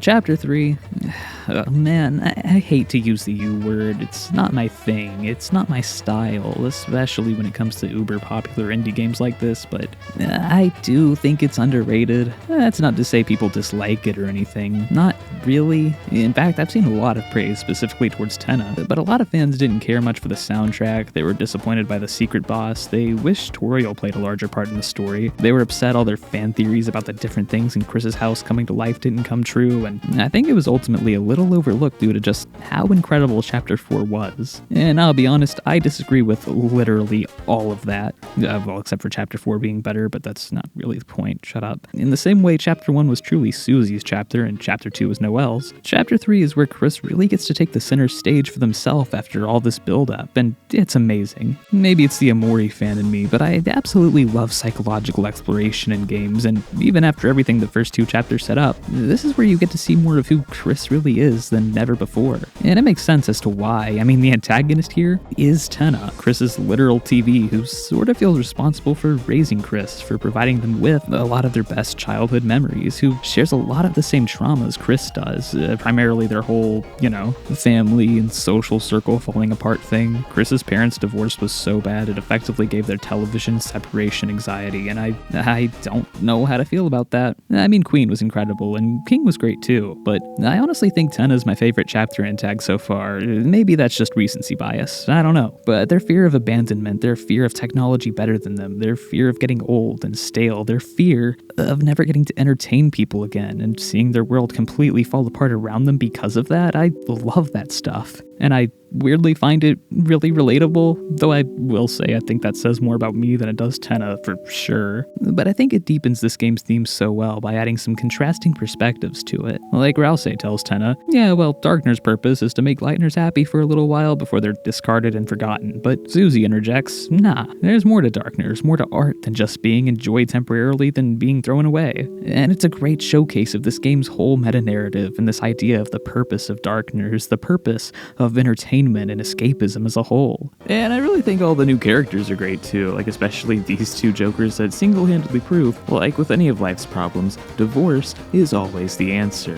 Chapter 3. Oh, man, I hate to use the U word. It's not my thing. It's not my style, especially when it comes to uber popular indie games like this, but I do think it's underrated. That's not to say people dislike it or anything. Not really. In fact, I've seen a lot of praise specifically towards Tenna, but a lot of fans didn't care much for the soundtrack. They were disappointed by the secret boss. They wished Toriel played a larger part in the story. They were upset all their fan theories about the different things in Chris's house coming to life didn't come true, and I think it was ultimately a little overlooked due to just how incredible Chapter 4 was. And I'll be honest, I disagree with literally all of that. Well, except for Chapter 4 being better, but that's not really the point. Shut up. In the same way Chapter 1 was truly Susie's chapter and Chapter 2 was Noelle's, Chapter 3 is where Chris really gets to take the center stage for themselves after all this build-up, and it's amazing. Maybe it's the Omori fan in me, but I absolutely love psychological exploration in games, and even after everything the first two chapters set up, this is where you get to see more of who Chris really is than ever before. And it makes sense as to why. I mean, the antagonist here is Tenna, Chris's literal TV, who sort of feels responsible for raising Chris, for providing them with a lot of their best childhood memories, who shares a lot of the same traumas Chris does, primarily their whole, family and social circle falling apart thing. Chris's parents' divorce was so bad it effectively gave their television separation anxiety, and I don't know how to feel about that. I mean, Queen was incredible, and King was great too, but I honestly think Tenna's my favorite chapter and tag so far. Maybe that's just recency bias, I don't know. But their fear of abandonment, their fear of technology better than them, their fear of getting old and stale, their fear of never getting to entertain people again and seeing their world completely fall apart around them because of that, I love that stuff. And I weirdly find it really relatable, though I will say I think that says more about me than it does Tenna for sure. But I think it deepens this game's theme so well by adding some contrasting perspectives to it. Like Rouse tells Tenna, yeah, well, Darkner's purpose is to make Lightners happy for a little while before they're discarded and forgotten. But Susie interjects, nah, there's more to Darkners, more to art than just being enjoyed temporarily than being thrown away. And it's a great showcase of this game's whole meta-narrative and this idea of the purpose of Darkners, the purpose of entertainment and escapism as a whole. And I really think all the new characters are great too, like especially these two jokers that single-handedly prove, like with any of life's problems, divorce is always the answer.